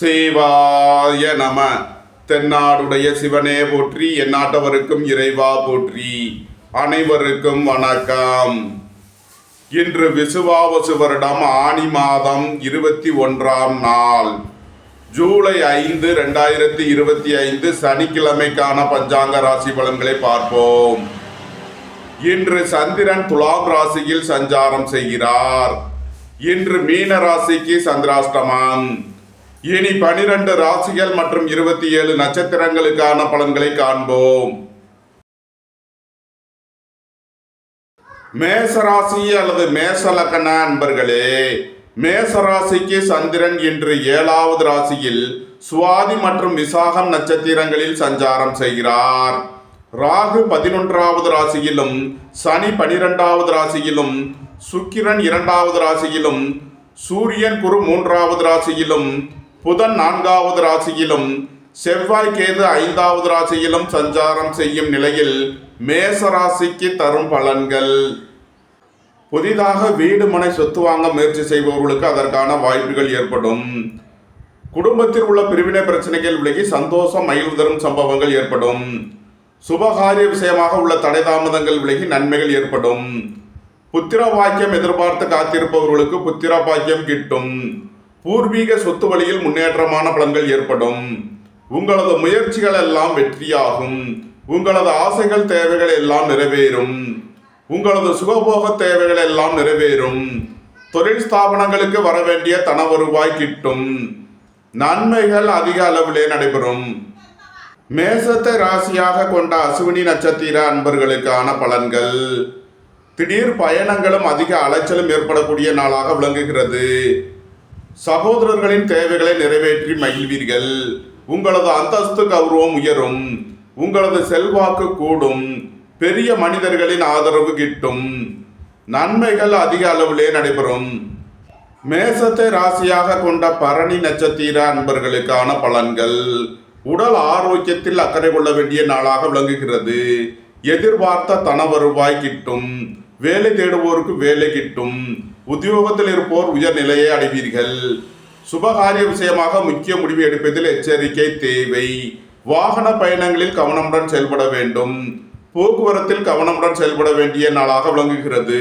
சிவாய நம. தென்னாடுடைய சிவனே போற்றி, எந்நாட்டவருக்கும் இறைவா போற்றி. அனைவருக்கும் வணக்கம். இன்று விசுவாவசு வருடம் ஆனி மாதம் 21ஆம் நாள், ஜூலை 5, 2025 சனிக்கிழமைக்கான பஞ்சாங்க ராசி பலன்களை பார்ப்போம். இன்று சந்திரன் துலாம் ராசியில் சஞ்சாரம் செய்கிறார். இன்று மீன ராசிக்கு சந்திராஷ்டமம். இனி 12 ராசிகள் மற்றும் 27 நட்சத்திரங்களுக்கான பலன்களை காண்போம். மேசராசி அல்லது மேசலக்கண அன்பர்களே, மேசராசிக்கு சந்திரன் இன்று 7வது ராசியில் சுவாதி மற்றும் விசாகம் நட்சத்திரங்களில் சஞ்சாரம் செய்கிறார். ராகு 11வது ராசியிலும், சனி 12வது ராசியிலும், சுக்கிரன் 2வது ராசியிலும், சூரியன் குரு 3வது ராசியிலும், புதன் 4வது ராசியிலும், செவ்வாய் கேது 5வது ராசியிலும் சஞ்சாரம் செய்யும் நிலையில் மேசராசிக்கு தரும் பலன்கள். புதிதாக வீடு மனை சொத்து வாங்க முயற்சி செய்பவர்களுக்கு அதற்கான வாய்ப்புகள் ஏற்படும். குடும்பத்தில் உள்ள பிரிவினை பிரச்சனைகள் விலகி சந்தோஷம் மகிழ்வு தரும் சம்பவங்கள் ஏற்படும். சுபகாரிய விஷயமாக உள்ள தடை தாமதங்கள் விலகி நன்மைகள் ஏற்படும். புத்திர பாக்கியம் எதிர்பார்த்து காத்திருப்பவர்களுக்கு புத்திர பாக்கியம் கிட்டும். பூர்வீக சொத்து வழியில் முன்னேற்றமான பலன்கள் ஏற்படும். உங்களது முயற்சிகள் எல்லாம் வெற்றியாகும். உங்களது ஆசைகள் தேவைகள் எல்லாம் நிறைவேறும். உங்களது சுகபோக தேவைகள் எல்லாம் நிறைவேறும். தொழில் ஸ்தாபனங்களுக்கு வர வேண்டிய தன வருவாய் கிட்டும். நன்மைகள் அதிக அளவிலே நடைபெறும். மேசத்தை ராசியாக கொண்ட அசுவினி நட்சத்திர அன்பர்களுக்கான பலன்கள். திடீர் பயணங்களும் அதிக அலைச்சலும் ஏற்படக்கூடிய நாளாக விளங்குகிறது. சகோதரர்களின் தேவைகளை நிறைவேற்றி மகிழ்வீர்கள். உங்களது அந்தஸ்து கௌரவம் உயரும். உங்களது செல்வாக்கு கூடும். பெரிய மனிதர்களின் ஆதரவு கிட்டும். நன்மைகள் அதிக அளவிலே நடைபெறும். மேசத்தை ராசியாக கொண்ட பரணி நட்சத்திர அன்பர்களுக்கான பலன்கள். உடல் ஆரோக்கியத்தில் அக்கறை கொள்ள வேண்டிய நாளாக விளங்குகிறது. எதிர்பார்த்த தன வருவாய் கிட்டும். வேலை தேடுவோருக்கு வேலை கிட்டும். உத்தியோகத்தில் இருப்போர் உயர்நிலையை அடைவீர்கள். சுபகாரிய விஷயமாக முக்கிய முடிவு எடுப்பதில் எச்சரிக்கை தேவை. வாகன பயணங்களில் கவனமுடன் செயல்பட வேண்டும். போக்குவரத்தில் கவனமுடன் செயல்பட வேண்டிய நாளாக விளங்குகிறது.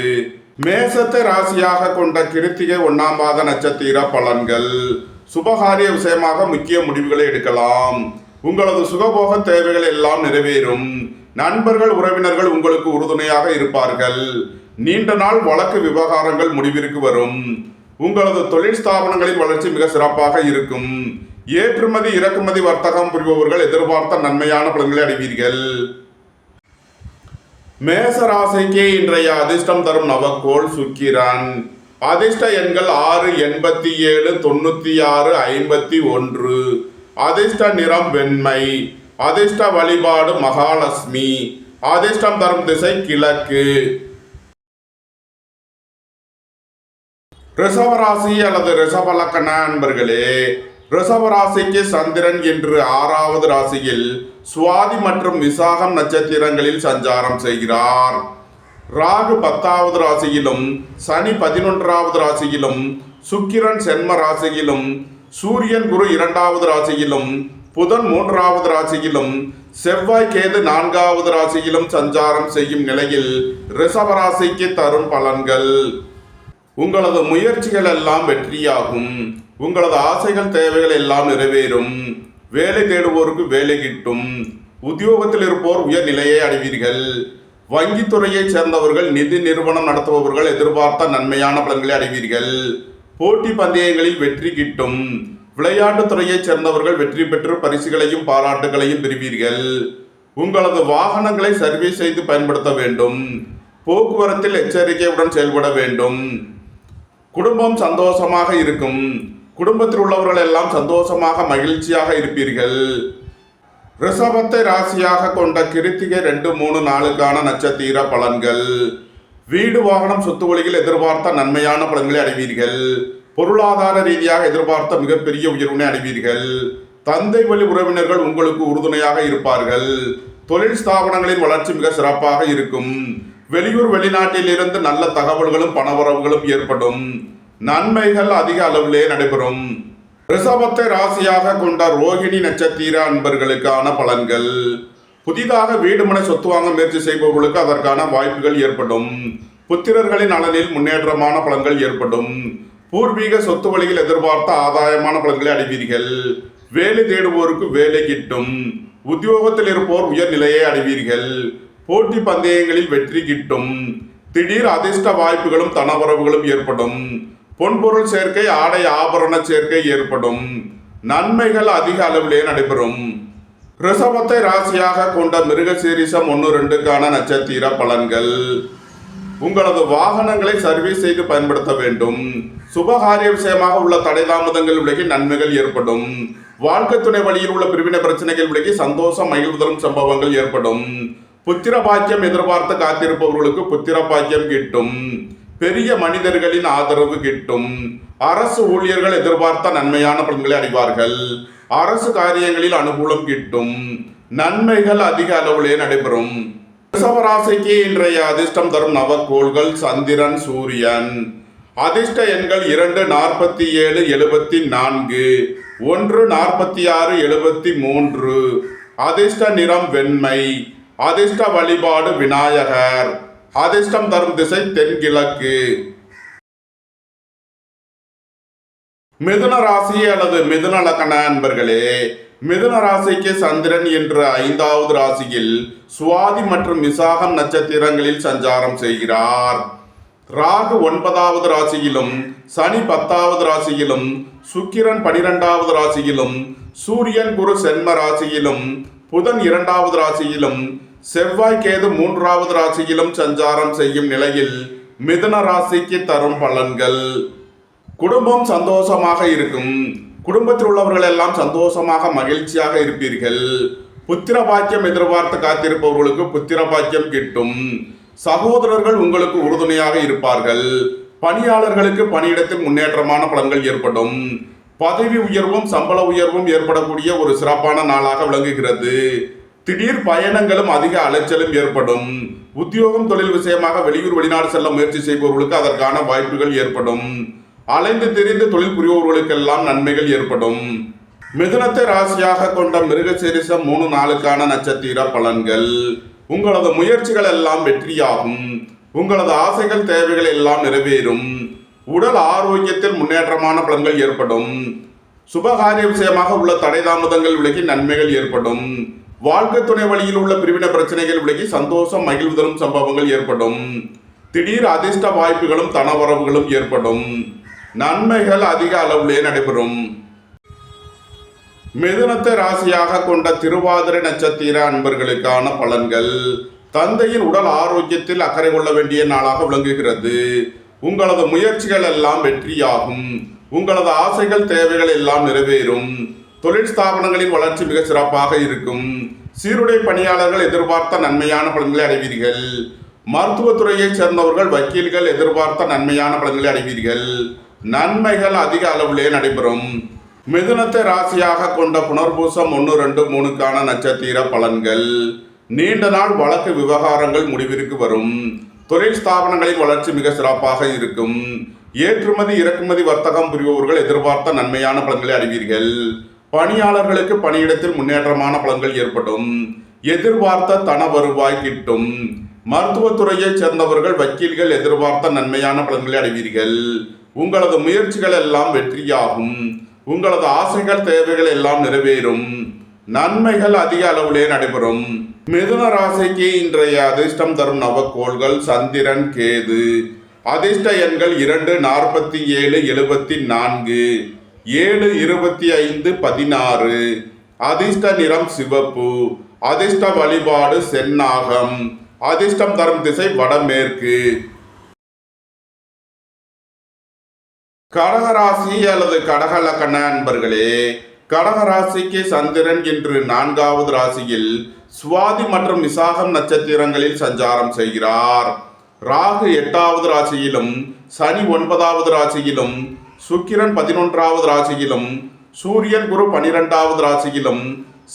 மேசத்தை ராசியாக கொண்ட கிருத்திகை 1ஆம் பாத நட்சத்திர பலன்கள். சுபகாரிய விஷயமாக முக்கிய முடிவுகளை எடுக்கலாம். உங்களது சுகபோக தேவைகள் எல்லாம் நிறைவேறும். நண்பர்கள் உறவினர்கள் உங்களுக்கு உறுதுணையாக இருப்பார்கள். நீண்ட நாள் வழக்கு விவகாரங்கள் முடிவிற்கு வரும். உங்களது தொழில் ஸ்தாபனங்களின் வளர்ச்சி மிக சிறப்பாக இருக்கும். ஏற்றுமதி இறக்குமதி வர்த்தகம் புரிபவர்கள் எதிர்பார்த்த நன்மையான பலன்களை அடைவீர்கள். மேசராசிக்கு இன்றைய அதிர்ஷ்டம் தரும் நவக்கோள் சுக்கிரன். அதிர்ஷ்ட எண்கள் 6, 87, 96, 51. அதிர்ஷ்ட நிறம் வெண்மை. அதிர்ஷ்ட வழிபாடு மகாலட்சுமி. அதிர்ஷ்டம் தரும் திசை கிழக்கு. ரிஷபராசி அல்லது ரிஷபலக்கண அன்பர்களே, ரிஷபராசிக்கு சந்திரன் இன்று 6வது ராசியில் சுவாதி மற்றும் விசாகம் நட்சத்திரங்களில் சஞ்சாரம் செய்கிறார். ராகு 10வது ராசியிலும், சனி 11வது ராசியிலும், சுக்கிரன் சென்ம ராசியிலும், சூரியன் குரு 2வது ராசியிலும், புதன் 3வது ராசியிலும், செவ்வாய் கேது 4வது ராசியிலும் சஞ்சாரம் செய்யும் நிலையில் ரிஷபராசிக்கு தரும் பலன்கள். உங்களது முயற்சிகள் எல்லாம் வெற்றியாகும். உங்களது ஆசைகள் தேவைகள் எல்லாம் நிறைவேறும். வேலை தேடுவோருக்கு வேலை கிட்டும். உத்தியோகத்தில் இருப்போர் உயர்நிலையை அடைவீர்கள். வங்கித்துறையைச் சேர்ந்தவர்கள், நிதி நிறுவனம் நடத்துபவர்கள் எதிர்பார்த்த நன்மையான பலன்களை அடைவீர்கள். போட்டி பந்தயங்களில் வெற்றி கிட்டும். விளையாட்டுத் துறையைச் சேர்ந்தவர்கள் வெற்றி பெற்று பரிசுகளையும் பாராட்டுகளையும் பெறுவீர்கள். உங்களது வாகனங்களை சர்வீஸ் செய்து பயன்படுத்த வேண்டும். போக்குவரத்தில் எச்சரிக்கையுடன் செயல்பட வேண்டும். குடும்பம் சந்தோஷமாக இருக்கும். குடும்பத்தில் உள்ளவர்கள் எல்லாம் சந்தோஷமாக மகிழ்ச்சியாக இருப்பீர்கள். ரிஷபத்தை ராசியாக கொண்ட கிருத்திகை 2, 3, 4க்கான நட்சத்திர பலன்கள். வீடு வாகனம் சொத்து வழியில் எதிர்பார்த்த நன்மையான பலன்களை அடைவீர்கள். பொருளாதார ரீதியாக எதிர்பார்த்த மிகப்பெரிய உயர்வினை அடைவீர்கள். தந்தை வழி உறவினர்கள் உங்களுக்கு உறுதுணையாக இருப்பார்கள். தொழில் ஸ்தாபனங்களின் வளர்ச்சி மிக சிறப்பாக இருக்கும். வெளியூர் வெளிநாட்டில் இருந்து நல்ல தகவல்களும் பணவரவுகளும் ஏற்படும். நன்மைகள் அதிக அளவிலே நடைபெறும். ரிஷபத்தை ராசியாக கொண்ட ரோகிணி நட்சத்திர அன்பர்களுக்கான பலன்கள். புதிதாக வீடு மனை சொத்து வாங்க முயற்சி செய்பவர்களுக்கு அதற்கான வாய்ப்புகள் ஏற்படும். புத்திரர்களின் நலனில் முன்னேற்றமான பலன்கள் ஏற்படும். பூர்வீக சொத்து வழியில் எதிர்பார்த்த ஆதாயமான பலன்களை அடைவீர்கள். வேலை தேடுவோருக்கு வேலை கிட்டும். உத்தியோகத்தில் இருப்போர் உயர்நிலையை அடைவீர்கள். போட்டி பந்தயங்களில் வெற்றி கிட்டும். திடீர் அதிர்ஷ்ட வாய்ப்புகளும் தனவரவுகளும் ஏற்படும். பொன்பொருள் சேர்க்கை, ஆடை ஆபரண சேர்க்கை ஏற்படும். நன்மைகள் அதிக அளவிலே நடைபெறும். ரிஷபத்தை ராசியாக கொண்ட மிருகசீரிஷம் 1-2க்கான நட்சத்திர பலன்கள். உங்களது வாகனங்களை சர்வீஸ் செய்து பயன்படுத்த வேண்டும். சுபகாரிய விஷயமாக உள்ள தடை தாமதங்கள் விலகி நன்மைகள் ஏற்படும். வாழ்க்கை துணை வழியில் உள்ள பிரிவினை பிரச்சனைகள் விலகி சந்தோஷம் மகிழ்வு தரும் சம்பவங்கள் ஏற்படும். புத்திர பாக்கியம் எதிர்பார்த்து காத்திருப்பவர்களுக்கு புத்திர பாக்கியம் கிட்டும். பெரிய மனிதர்களின் ஆதரவு கிட்டும். அரசு ஊழியர்கள் எதிர்பார்த்த நன்மையான பலன்களை அடைவார்கள். அரசு காரியங்களில் அனுகூலம் கிட்டும். நன்மைகள் அதிக அளவிலே நடைபெறும். ரிஷபராசிக்கு இன்றைய அதிர்ஷ்டம் தரும் நவக்கோள்கள் சந்திரன், சூரியன். அதிர்ஷ்ட எண்கள் 2, 47, 74, 1, 46, 73. அதிர்ஷ்ட நிறம் வெண்மை. அதிர்ஷ்ட வழிபாடு விநாயகர். அதிர்ஷ்டம் தரும் திசை தென்கிழக்கு. மிதுன ராசி அல்லது மிதுன லக்ன அன்பர்களே, மிதுன ராசிக்கு சந்திரன் என்ற 5வது ராசியில் சுவாதி மற்றும் விசாகம் நட்சத்திரங்களில் சஞ்சாரம் செய்கிறார். ராகு 9வது ராசியிலும், சனி 10வது ராசியிலும், சுக்கிரன் 12வது ராசியிலும், சூரியன் குரு சென்ம ராசியிலும், புதன் 2வது ராசியிலும், செவ்வாய் கேது 3வது ராசியிலும் சஞ்சாரம் செய்யும் நிலையில் மிதுன ராசிக்கு தரும் பலன்கள். குடும்பம் சந்தோஷமாக இருக்கும். குடும்பத்தில் உள்ளவர்கள் எல்லாம் சந்தோஷமாக மகிழ்ச்சியாக இருப்பீர்கள். புத்திர பாக்கியம் எதிர்பார்த்து காத்திருப்பவர்களுக்கு புத்திர பாக்கியம் கிட்டும். சகோதரர்கள் உங்களுக்கு உறுதுணையாக இருப்பார்கள். பணியாளர்களுக்கு பணியிடத்தில் முன்னேற்றமான பலன்கள் ஏற்படும். பதவி உயர்வும் சம்பள உயர்வும் ஏற்படக்கூடிய ஒரு சிறப்பான நாளாக விளங்குகிறது. திடீர் பயணங்களும் அதிக அலைச்சலும் ஏற்படும். உத்தியோகம் தொழில் விஷயமாக வெளியூர் வெளிநாடு செல்ல முயற்சி செய்பவர்களுக்கு அதற்கான வாய்ப்புகள் ஏற்படும். அலைந்து திரிந்து தொழில் புரிபவர்களுக்கெல்லாம் நன்மைகள் ஏற்படும். மிதுனத்தை ராசியாக கொண்ட மிருகசீரிஷம் 3-4க்கான நட்சத்திர பலன்கள். உங்களது முயற்சிகள் எல்லாம் வெற்றியாகும். உங்களது ஆசைகள் தேவைகள் எல்லாம் நிறைவேறும். உடல் ஆரோக்கியத்தில் முன்னேற்றமான பலன்கள் ஏற்படும். சுபகாரிய விஷயமாக உள்ள தடை தாமதங்கள் விலகி நன்மைகள் ஏற்படும். வாழ்க்கை துணை வழியில் உள்ள பிரிவினை பிரச்சனைகள் விலகி சந்தோஷம் மகிழ்வு தரும் சம்பவங்கள் ஏற்படும். திடீர் அதிர்ஷ்ட வாய்ப்புகளும் தனவரவுகளும் ஏற்படும். நன்மைகள் அதிக அளவிலே நடைபெறும். மிதுனத்தை ராசியாக கொண்ட திருவாதிரை நட்சத்திர அன்பர்களுக்கான பலன்கள். தந்தையின் உடல் ஆரோக்கியத்தில் அக்கறை கொள்ள வேண்டிய நாளாக விளங்குகிறது. உங்களது முயற்சிகள் எல்லாம் வெற்றியாகும். உங்களது ஆசைகள் தேவைகள் எல்லாம் நிறைவேறும். தொழில் ஸ்தாபனங்களின் வளர்ச்சி மிக சிறப்பாக இருக்கும். சீருடை பணியாளர்கள் எதிர்பார்த்த நன்மையான பலன்களை அடைவீர்கள். மருத்துவத்துறையைச் சேர்ந்தவர்கள் வக்கீல்கள் எதிர்பார்த்த நன்மையான பலன்களை அடைவீர்கள். நன்மைகள் அதிக அளவிலே நடைபெறும். மிதுனத்தை ராசியாக கொண்ட புனர்பூசம் 1-2-3க்கான நட்சத்திர பலன்கள். நீண்ட நாள் வழக்கு விவகாரங்கள் முடிவிற்கு வரும். தொழில் ஸ்தாபனங்களின் வளர்ச்சி மிக சிறப்பாக இருக்கும். ஏற்றுமதி இறக்குமதி வர்த்தகம் புரிபவர்கள் எதிர்பார்த்த நன்மையான பலன்களை அடைவீர்கள். பணியாளர்களுக்கு பணியிடத்தில் முன்னேற்றமான பலன்கள் ஏற்படும். எதிர்பார்த்த தன வருவாய் கிட்டும். மருத்துவத்துறையைச் சேர்ந்தவர்கள் வக்கீல்கள் எதிர்பார்த்த நன்மையான பலன்களை அடைவீர்கள். உங்களது முயற்சிகள் எல்லாம் வெற்றியாகும். உங்களது ஆசைகள் தேவைகள் எல்லாம் நிறைவேறும். நன்மைகள் அதிக அளவிலே நடைபெறும். மிதுன ராசிக்கு இன்றைய அதிர்ஷ்டம் தரும் நவக்கோள்கள் சந்திரன், கேது. அதிர்ஷ்ட எண்கள் 2, 47, 74, 7, 25, 16. அதிர்ஷ்ட நிறம் சிவப்பு. அதிர்ஷ்ட வழிபாடு செந்நாகம். அதிர்ஷ்டம் தரும் திசை வடமேற்கு. கடகராசி அல்லது கடக லக்ன அன்பர்களே, கடகராசிக்கு சந்திரன் இன்று 4வது ராசியில் சுவாதி மற்றும் விசாகம் நட்சத்திரங்களில் சஞ்சாரம் செய்கிறார். ராகு 8வது ராசியிலும், சனி 9வது ராசியிலும், சுக்கிரன் 11வது ராசியிலும், சூரியன் குரு 12வது ராசியிலும்,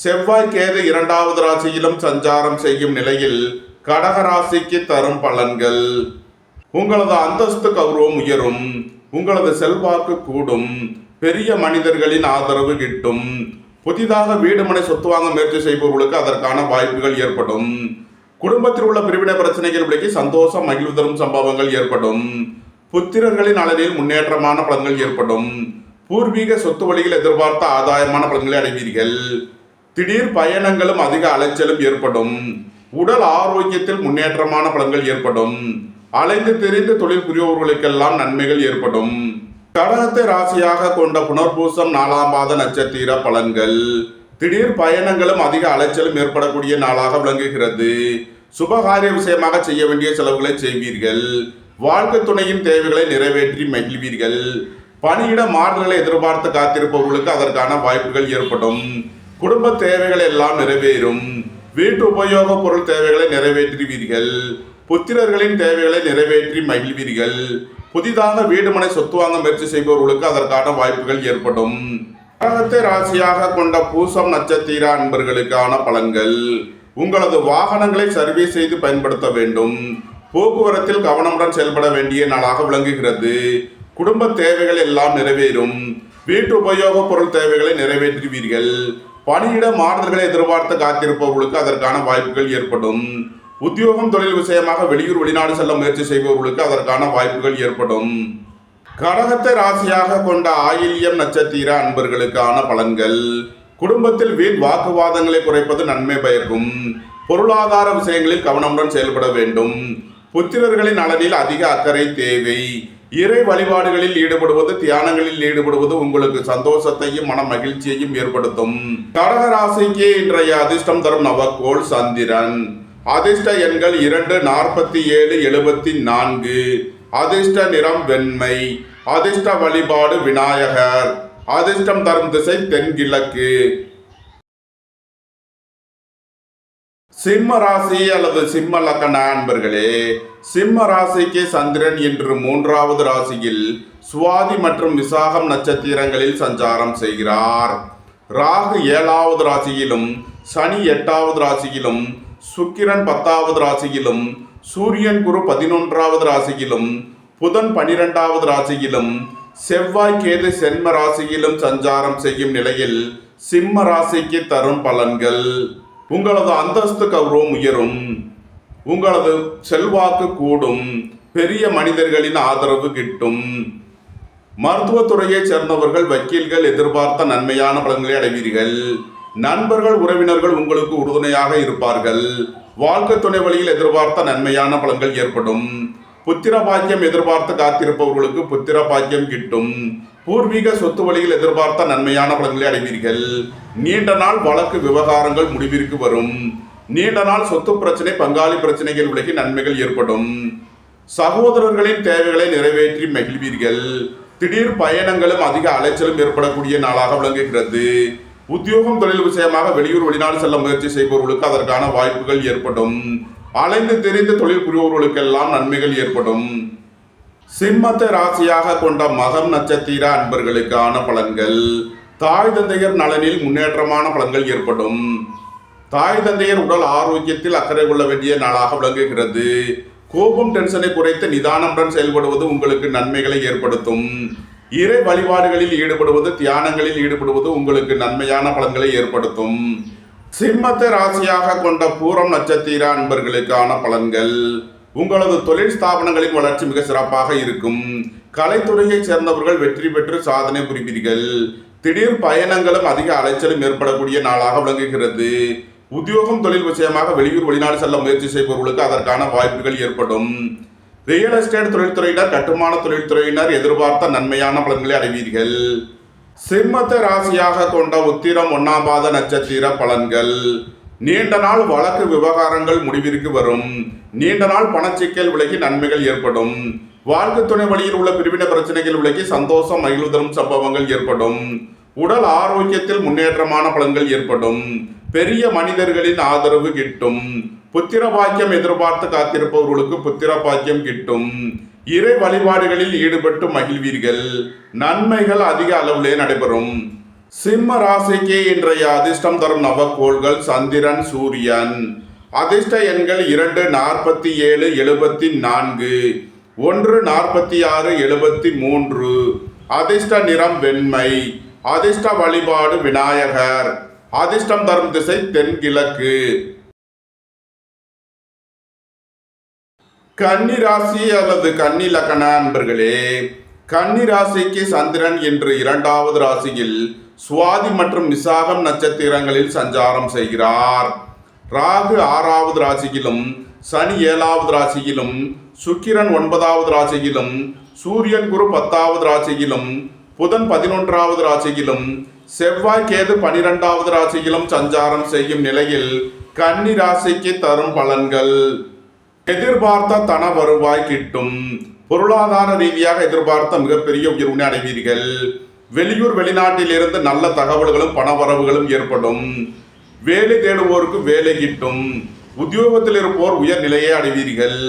செவ்வாய் கேது 2வது ராசியிலும் சஞ்சாரம் செய்யும் நிலையில் கடகராசிக்கு தரும் பலன்கள். உங்களது அந்தஸ்து கௌரவம் உயரும். உங்களது செல்வாக்கு கூடும். பெரிய மனிதர்களின் ஆதரவு கிட்டும். புதிதாக வீடு மனை சொத்து வாங்க முயற்சி செய்பவர்களுக்கு அதற்கான வாய்ப்புகள் ஏற்படும். குடும்பத்தில் உள்ள பிரிவினை பிரச்சனைகள் விலகி சந்தோஷம் மகிழ்வு தரும் சம்பவங்கள் ஏற்படும். புத்திரர்களின் அளவில் முன்னேற்றமான பலன்கள் ஏற்படும். பூர்வீக சொத்து வழியில் எதிர்பார்த்த ஆதாயமான பலன்களை அடைவீர்கள். திடீர் பயணங்களும் அதிக அலைச்சலும் ஏற்படும். உடல் ஆரோக்கியத்தில் முன்னேற்றமான பலன்கள் ஏற்படும். அலைந்து தெரிந்து தொழில் புரிபவர்களுக்கெல்லாம் நன்மைகள் ஏற்படும். கடகத்தை ராசியாக கொண்ட புனர்பூசம் 4ஆம் பாத நட்சத்திர பலன்கள். திடீர் பயணங்களும் அதிக அலைச்சலும் ஏற்படக்கூடிய நாளாக விளங்குகிறது. சுபகாரிய விஷயமாக செய்ய வேண்டிய செலவுகளை செய்வீர்கள். வாழ்க்கை துணையின் தேவைகளை நிறைவேற்றி மகிழ்வீர்கள். பணியிட மாறுதல்களை எதிர்பார்த்து காத்திருப்பவர்களுக்கு அதற்கான வாய்ப்புகள் ஏற்படும். குடும்ப தேவைகள் எல்லாம் நிறைவேறும். வீட்டு உபயோக பொருள் தேவைகளை நிறைவேற்றுவீர்கள். புத்திரர்களின் தேவைகளை நிறைவேற்றி மகிழ்வீர்கள். புதிதாக வீடு மனை சொத்து வாங்க முயற்சி செய்பவர்களுக்கு அதற்கான வாய்ப்புகள் ஏற்படும். கடகத்தை ராசியாக கொண்ட பூசம் நட்சத்திர அன்பர்களுக்கான பலன்கள். உங்களது வாகனங்களை சர்வீஸ் செய்து பயன்படுத்த வேண்டும். போக்குவரத்தில் கவனமுடன் செயல்பட வேண்டிய நாளாக விளங்குகிறது. குடும்ப தேவைகள் எல்லாம் நிறைவேறும். வீட்டு உபயோக பொருள் தேவைகளை நிறைவேற்றுவீர்கள். பணியிட மாறுதல்களை எதிர்பார்த்து காத்திருப்பவர்களுக்கு அதற்கான வாய்ப்புகள் ஏற்படும். உத்தியோகம் தொழில் விஷயமாக வெளியூர் வெளிநாடு செல்ல முயற்சி செய்பவர்களுக்கு அதற்கான வாய்ப்புகள் ஏற்படும். கடகத்தை ராசியாக கொண்ட ஆயில்யம் நட்சத்திர அன்பர்களுக்கான பலன்கள். குடும்பத்தில் வீண் வாக்குவாதங்களை குறைப்பது நன்மை பயக்கும். பொருளாதார விஷயங்களில் கவனமுடன் செயல்பட வேண்டும். புத்திரர்களின் நலனில் அதிக அக்கறை தேவை. இறை வழிபாடுகளில் ஈடுபடுவது தியானங்களில் ஈடுபடுவது உங்களுக்கு சந்தோஷத்தையும் மன மகிழ்ச்சியையும் ஏற்படுத்தும். கடக ராசிக்கு இன்றைய அதிர்ஷ்டம் தரும் நவக்கோள் சந்திரன். அதிர்ஷ்ட எண்கள் 2, 47, 74. அதிர்ஷ்ட நிறம் வெண்மை. அதிர்ஷ்ட வழிபாடு விநாயகர். அதிர்ஷ்டம் தரும் திசை தென்கிழக்கு. சிம்ம ராசி அல்லது சிம்ம லக்ன அன்பர்களே, சிம்ம ராசிக்கு சந்திரன் இன்று 3வது ராசியில் சுவாதி மற்றும் விசாகம் நட்சத்திரங்களில் சஞ்சாரம் செய்கிறார். ராகு 7வது ராசியிலும், சனி 8வது ராசியிலும், சுக்கிரன் 10வது ராசியிலும், சூரியன் குரு 11வது ராசியிலும், புதன் 12வது ராசியிலும், செவ்வாய் கேது சென்ம ராசியிலும் சஞ்சாரம் செய்யும் நிலையில் சிம்ம ராசிக்கு தரும் பலன்கள். உங்களது அந்தஸ்து கௌரவம் உயரும். உங்களது செல்வாக்கு கூடும். பெரிய மனிதர்களின் ஆதரவு கிட்டும். மருத்துவத்துறையைச் சேர்ந்தவர்கள் வக்கீல்கள் எதிர்பார்த்த நன்மையான பலன்களை அடைவீர்கள். நண்பர்கள் உறவினர்கள் உங்களுக்கு உறுதுணையாக இருப்பார்கள். வாழ்க்கை துணை வழியில் எதிர்பார்த்த நன்மையான பலன்கள் ஏற்படும். புத்திர பாக்கியம் எதிர்பார்த்து காத்திருப்பவர்களுக்கு புத்திர பாக்கியம் கிட்டும். பூர்வீக சொத்து வழியில் எதிர்பார்த்த நன்மையான பலன்களை அடைவீர்கள். நீண்ட நாள் வழக்கு விவகாரங்கள் முடிவிற்கு வரும். நீண்ட நாள் சொத்து பிரச்சனை பங்காளி பிரச்சனைகள் விலகி நன்மைகள் ஏற்படும். சகோதரர்களின் தேவைகளை நிறைவேற்றி மகிழ்வீர்கள். திடீர் பயணங்களும் அதிக அலைச்சலும் ஏற்படக்கூடிய நாளாக விளங்குகிறது. உத்தியோகம் தொழில் விஷயமாக வெளியூர் வெளிநாடு செல்ல முயற்சி செய்பவர்களுக்கு அதற்கான வாய்ப்புகள் ஏற்படும். அலைந்து தெரிந்து தொழில் புரிபவர்களுக்கெல்லாம் நன்மைகள் ஏற்படும். சிம்மத்தை ராசியாக கொண்ட மகம் நட்சத்திர அன்பர்களுக்கான பலன்கள். தாய் தந்தையர் நலனில் முன்னேற்றமான பலன்கள் ஏற்படும். தாய் தந்தையர் உடல் ஆரோக்கியத்தில் அக்கறை கொள்ள வேண்டிய நாளாக விளங்குகிறது. கோபம் டென்ஷனை குறைத்து நிதானமுடன் செயல்படுவது உங்களுக்கு நன்மைகளை ஏற்படுத்தும். இறை வழிபாடுகளில் ஈடுபடுவது தியானங்களில் ஈடுபடுவது உங்களுக்கு நன்மையான பலன்களை ஏற்படுத்தும். சிம்மத்தை ராசியாக கொண்ட பூரம் நட்சத்திர அன்பர்களுக்கான பலன்கள். உங்களது தொழில் ஸ்தாபனங்களின் வளர்ச்சி மிக சிறப்பாக இருக்கும். கலைத்துறையைச் சேர்ந்தவர்கள் வெற்றி பெற்று சாதனை புரிவீர்கள். திடீர் பயணங்களும் அதிக அலைச்சலும் ஏற்படக்கூடிய நாளாக விளங்குகிறது. உத்தியோகம் தொழில் விஷயமாக வெளியூர் வெளிநாடு செல்ல முயற்சி செய்பவர்களுக்கு அதற்கான வாய்ப்புகள் ஏற்படும். ரியல் எஸ்டேட் தொழில்துறையினர் கட்டுமான தொழில்துறையினர் எதிர்பார்த்த நன்மையான பலன்களை அடைவீர்கள். சிம்மத்தை ராசியாக கொண்ட உத்திரம் 1ஆம் பாத நட்சத்திர பலன்கள். நீண்ட நாள் வழக்கு விவகாரங்கள் முடிவிற்கு வரும். நீண்ட நாள் பணச்சிக்கல் விலகி நன்மைகள் ஏற்படும். வாழ்க்கை துணை வழியில் உள்ள பிரிவினை பிரச்சனைகள் விலகி சந்தோஷம் மகிழ்வு தரும் சம்பவங்கள் ஏற்படும். உடல் ஆரோக்கியத்தில் முன்னேற்றமான பலன்கள் ஏற்படும். பெரிய மனிதர்களின் ஆதரவு கிட்டும். புத்திர பாக்கியம் எதிர்பார்த்து காத்திருப்பவர்களுக்கு புத்திர பாக்கியம் கிட்டும். இறை வழிபாடுகளில் ஈடுபட்டு மகிழ்வீர்கள். நன்மைகள் அதிக அளவிலே நடைபெறும். சிம்ம ராசிக்கு இன்றைய அதிர்ஷ்டம் தரும் நவக்கோள்கள் சந்திரன் சூரியன். அதிர்ஷ்ட எண்கள் 2, 47, 74. 1, 46, 73. அதிர்ஷ்ட நிறம் வெண்மை. அதிர்ஷ்ட வழிபாடு விநாயகர். அதிர்ஷ்டம் தரும் திசை தென்கிழக்கு. கன்னி ராசி அல்லது கன்னி லக்ன அன்பர்களே, கன்னி ராசிக்கு சந்திரன் இன்று 2வது ராசியில் சுவாதி மற்றும் விசாகம் நட்சத்திரங்களில் சஞ்சாரம் செய்கிறார். ராகு 6வது ராசியிலும், சனி 7வது ராசியிலும், சுக்கிரன் 9வது ராசியிலும், சூரியன் குரு 10வது ராசியிலும், புதன் 11வது ராசியிலும், செவ்வாய் கேது 12வது ராசியிலும் சஞ்சாரம் செய்யும் நிலையில் கன்னி ராசிக்கு தரும் பலன்கள்: எதிர்பார்த்த தன வருவாய் கிட்டும். பொருளாதார ரீதியாக எதிர்பார்த்த மிகப்பெரிய உயர்வினை அடைவீர்கள். வெளியூர் வெளிநாட்டில் இருந்து நல்ல தகவல்களும் பணவரவுகளும் ஏற்படும். வேலை தேடுவோருக்கு வேலை கிட்டும். உத்தியோகத்தில் இருப்போர் உயர் நிலையை அடைவீர்கள்.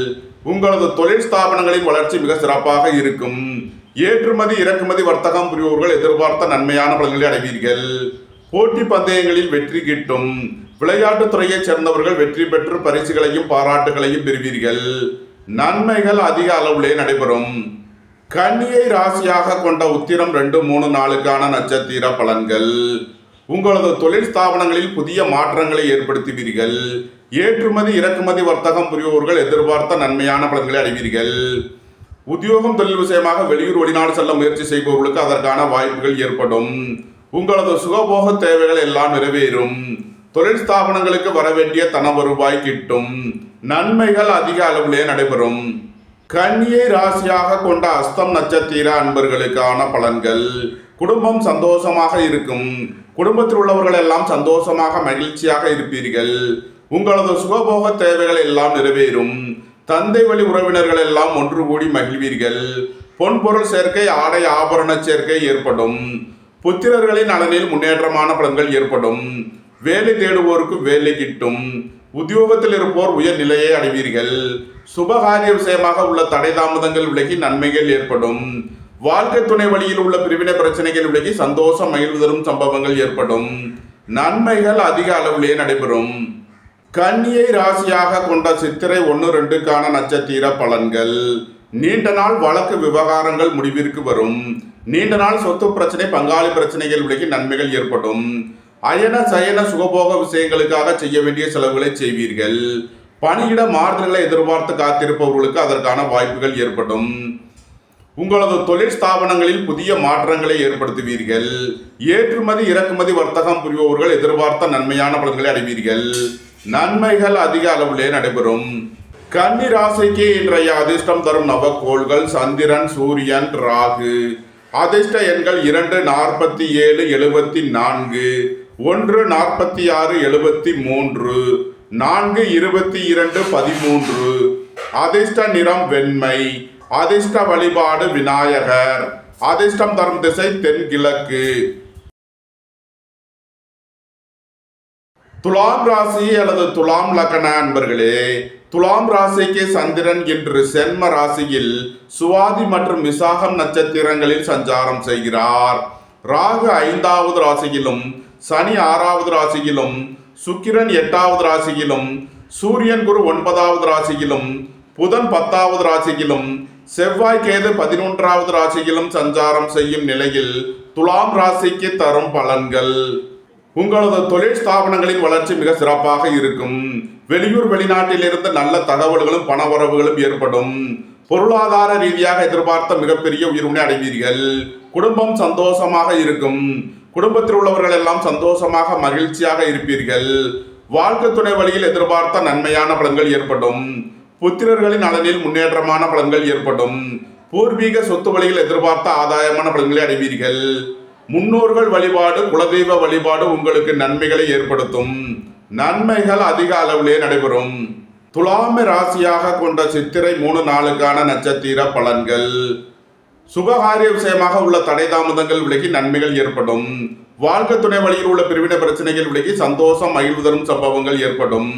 உங்களது தொழில் ஸ்தாபனங்களின் வளர்ச்சி மிக சிறப்பாக இருக்கும். ஏற்றுமதி இறக்குமதி வர்த்தகம் புரிவோர்கள் எதிர்பார்த்த நன்மையான பலன்களை அடைவீர்கள். போட்டி பந்தயங்களில் வெற்றி கிட்டும். விளையாட்டுத் துறையைச் சேர்ந்தவர்கள் வெற்றி பெற்று பரிசுகளையும் பாராட்டுகளையும் பெறுவீர்கள். நன்மைகள் அதிக அளவிலே நடைபெறும். கன்னியை ராசியாக கொண்ட உத்திரம் 2, 3 நாளுக்கான நட்சத்திர பலன்கள்: உங்களது தொழில் ஸ்தாபனங்களில் புதிய மாற்றங்களை ஏற்படுத்துவீர்கள். ஏற்றுமதி இறக்குமதி வர்த்தகம் புரிவோர்கள் எதிர்பார்த்த நன்மையான பலன்களை அடைவீர்கள். உத்தியோகம் தொழில் விஷயமாக வெளியூர் வெளிநாடு செல்ல முயற்சி செய்பவர்களுக்கு அதற்கான வாய்ப்புகள் ஏற்படும். உங்களது சுகபோக தேவைகள் எல்லாம் நிறைவேறும். தொழில் ஸ்தாபனங்களுக்கு வரவேண்டிய தன வருவாய் கிட்டும். நன்மைகள் அதிக அளவிலே நடைபெறும். கன்னியை ராசியாக கொண்ட அஸ்தம் நட்சத்திர அன்பர்களுக்கான பலன்கள்: குடும்பம் சந்தோஷமாக இருக்கும். குடும்பத்தில் உள்ளவர்கள் எல்லாம் சந்தோஷமாக மகிழ்ச்சியாக இருப்பீர்கள். உங்களது சுகபோக தேவைகள் எல்லாம் நிறைவேறும். தந்தை வழி உறவினர்கள் எல்லாம் ஒன்று கூடி மகிழ்வீர்கள். பொன்பொருள் சேர்க்கை, ஆடை ஆபரண சேர்க்கை ஏற்படும். புத்திரர்களின் நலனில் முன்னேற்றமான பலன்கள் ஏற்படும். வேலை தேடுவோருக்கு வேலை கிட்டும். உத்தியோகத்தில் இருப்போர் உயர் நிலையை அடைவீர்கள். சுபகாரிய விஷயமாக உள்ள தடை தாமதங்கள் விலகி நன்மைகள் ஏற்படும். வாழ்க்கை துணை வழியில் உள்ள பிரிவினை பிரச்சனைகள் விலகி சந்தோஷம் மகிழ்வு தரும் சம்பவங்கள் ஏற்படும். நன்மைகள் அதிக அளவிலே நடைபெறும். கன்னியை ராசியாக கொண்ட சித்திரை 1, 2க்கான நட்சத்திர பலன்கள்: நீண்ட நாள் வழக்கு விவகாரங்கள் முடிவிற்கு வரும். நீண்ட நாள் சொத்து பிரச்சனை பங்காளி பிரச்சனைகள் விலகி நன்மைகள் ஏற்படும். அயன சயன சுகபோக விஷயங்களுக்காக செய்ய வேண்டிய செலவுகளை செய்வீர்கள். பணியிட மாறுதல்களை எதிர்பார்த்து காத்திருப்பவர்களுக்கு அதற்கான வாய்ப்புகள் ஏற்படும். உங்களது தொழில் ஸ்தாபனங்களில் புதிய மாற்றங்களை ஏற்படுத்துவீர்கள். ஏற்றுமதி இறக்குமதி வர்த்தகம் புரிபவர்கள் எதிர்பார்த்த நன்மையான பலன்களை அடைவீர்கள். நன்மைகள் அதிக அளவிலே நடைபெறும். கன்னி ராசிக்கு இன்றைய அதிர்ஷ்டம் தரும் நவக்கோள்கள்: சந்திரன், சூரியன், ராகு. அதிர்ஷ்ட எண்கள் 2, 47, 74, 1, 46, 73, 4, 22, 13. அதிர்ஷ்ட நிறம் வெண்மை. அதிர்ஷ்ட வழிபாடு விநாயகர். அதிர்ஷ்டம் தரும் திசை தென்கிழக்கு. துலாம் ராசி அல்லது துலாம் லக்ன அன்பர்களே, துலாம் ராசிக்கு சந்திரன் இன்று சென்ம ராசியில் சுவாதி மற்றும் விசாகம் நட்சத்திரங்களில் சஞ்சாரம் செய்கிறார். ராகு 5வது ராசியிலும், சனி 6வது ராசியிலும், சுக்கிரன் 8வது ராசியிலும், சூரியன் குரு 9வது ராசியிலும், புதன் 10வது ராசியிலும், செவ்வாய் கேது 11வது ராசியிலும் சஞ்சாரம் செய்யும் நிலையில் துலாம் ராசிக்கு தரும் பலன்கள்: உங்களது தொழில் ஸ்தாபனங்களின் வளர்ச்சி மிக சிறப்பாக இருக்கும். வெளியூர் வெளிநாட்டில் இருந்து நல்ல தகவல்களும் பணவரவுகளும் ஏற்படும். பொருளாதார ரீதியாக எதிர்பார்த்த மிகப்பெரிய உயர்வினை அடைவீர்கள். குடும்பம் சந்தோஷமாக இருக்கும். குடும்பத்தில் உள்ளவர்கள் எல்லாம் சந்தோஷமாக மகிழ்ச்சியாக இருப்பீர்கள். வாழ்க்கை துணை வழியில் எதிர்பார்த்த நன்மையான பலன்கள் ஏற்படும். புத்திரர்களின் நலனில் முன்னேற்றமான பலன்கள் ஏற்படும். பூர்வீக சொத்து வழியில் எதிர்பார்த்த ஆதாயமான பலன்களை அடைவீர்கள். முன்னோர்கள் வழிபாடு, குலதெய்வ வழிபாடு உங்களுக்கு நன்மைகளை ஏற்படுத்தும். நன்மைகள் அதிக அளவிலே நடைபெறும். துலாம ராசியாக கொண்ட சித்திரை 3 நாளுக்கான நட்சத்திர பலன்கள்: சுபகாரிய விஷயமாக உள்ள தடை தாமதங்கள் விலகி நன்மைகள் ஏற்படும். வாழ்க்கை துணை வழியில் உள்ள பிரிவினை பிரச்சனைகள் விலகி சந்தோஷம் மகிழ்வு தரும் சம்பவங்கள் ஏற்படும்.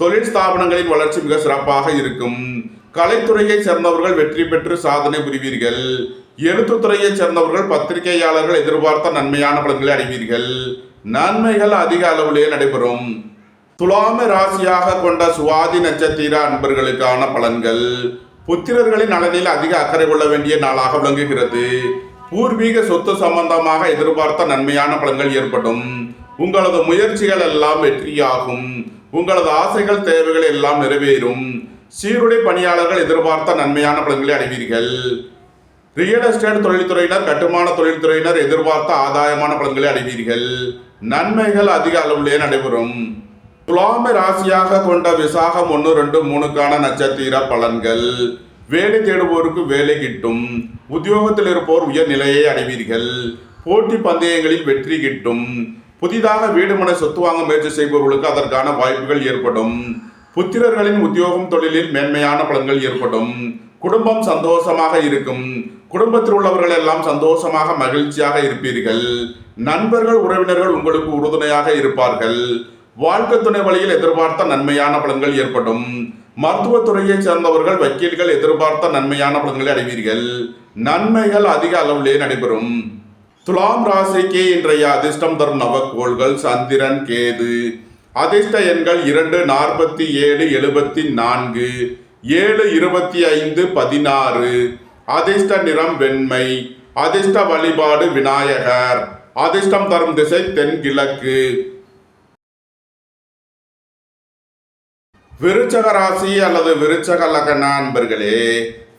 தொழில் ஸ்தாபனங்களின் வளர்ச்சி மிக சிறப்பாக இருக்கும். கலைத்துறையை சேர்ந்தவர்கள் வெற்றி பெற்று சாதனை புரிவீர்கள். எழுத்துத்துறையை சேர்ந்தவர்கள் பத்திரிகையாளர்கள் எதிர்பார்த்த நன்மையான பலன்களை அடைவீர்கள். நன்மைகள் அதிக அளவிலே நடைபெறும். துலாம ராசியாக கொண்ட சுவாதி நட்சத்திர அன்பர்களுக்கான பலன்கள்: புத்திரர்களின் நலனில் அதிக அக்கறை கொள்ள வேண்டிய நாளாக விளங்குகிறது. பூர்வீக சொத்து சம்பந்தமாக எதிர்பார்த்த நன்மையான பலன்கள் ஏற்படும். உங்களது முயற்சிகள் எல்லாம் வெற்றியாகும். உங்களது ஆசைகள் தேவைகள் எல்லாம் நிறைவேறும். சீருடை பணியாளர்கள் எதிர்பார்த்த நன்மையான பலன்களை அடைவீர்கள். ரியல் எஸ்டேட் தொழில்துறையினர், கட்டுமான தொழில்துறையினர் எதிர்பார்த்த ஆதாயமான பலன்களை அடைவீர்கள். நன்மைகள் அதிக அளவிலே நடைபெறும். துலாமை ராசியாக கொண்ட விசாகம் 1, 2, 3க்கான நட்சத்திர பலன்கள். வேலை தேடுவோருக்கு வேலை கிட்டும். உத்தியோகத்தில் இருப்போர் உயர்நிலையை அடைவீர்கள். போட்டி பந்தயங்களில் வெற்றி கிட்டும். புதிதாக வீடு மனை சொத்து வாங்க முயற்சி செய்பவர்களுக்கு அதற்கான வாய்ப்புகள் ஏற்படும். புத்திரர்களின் உத்தியோகம் தொழிலில் மேன்மையான பலன்கள் ஏற்படும். குடும்பம் சந்தோஷமாக இருக்கும். குடும்பத்தில் உள்ளவர்கள் எல்லாம் சந்தோஷமாக மகிழ்ச்சியாக இருப்பீர்கள். நண்பர்கள் உறவினர்கள் உங்களுக்கு உறுதுணையாக இருப்பார்கள். வாழ்க்கை துணை வழியில் எதிர்பார்த்த நன்மையான பலன்கள் ஏற்படும். மருத்துவத்துறையை சேர்ந்தவர்கள், வக்கீல்கள் எதிர்பார்த்த நன்மையான பலன்களை அடைவீர்கள். நன்மைகள் அதிக அளவிலே நடைபெறும். துலாம் ராசிக்கு இன்றைய அதிர்ஷ்டம் தரும் நவக்கோள்கள் சந்திரன், கேது. அதிர்ஷ்ட எண்கள் 2, 47, 74, 7, 25, 16. அதிர்ஷ்ட நிறம் வெண்மை. அதிர்ஷ்ட வழிபாடு விநாயகர். அதிர்ஷ்டம் தரும் திசை தென்கிழக்கு. விருச்சக ராசி அல்லது விருச்சக லக்ன அன்பர்களே,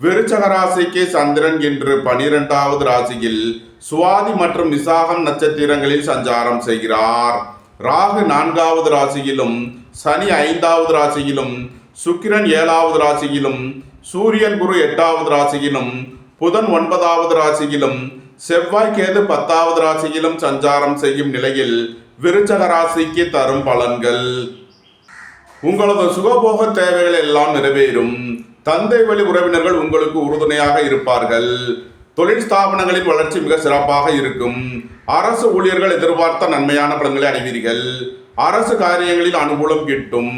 விருச்சக ராசிக்கு சந்திரன் இன்று 12வது ராசியில் சுவாதி மற்றும் விசாகம் நட்சத்திரங்களில் சஞ்சாரம் செய்கிறார். ராகு 4வது ராசியிலும், சனி 5வது ராசியிலும், சுக்கிரன் 7வது ராசியிலும், சூரியன் குரு 8வது ராசியிலும், புதன் 9வது ராசியிலும், செவ்வாய் கேது 10வது ராசியிலும் சஞ்சாரம் செய்யும் நிலையில் விருச்சக ராசிக்கு தரும் பலன்கள். உங்களது சுகபோக தேவைகள் எல்லாம் நிறைவேறும். தந்தை வழி உறவினர்கள் உங்களுக்கு உறுதுணையாக இருப்பார்கள். தொழில் ஸ்தாபனங்களின் வளர்ச்சி மிக சிறப்பாக இருக்கும். அரசு ஊழியர்கள் எதிர்பார்த்த நன்மையான பலன்களை அடைவீர்கள். அரசு காரியங்களில் அனுகூலம் கிட்டும்.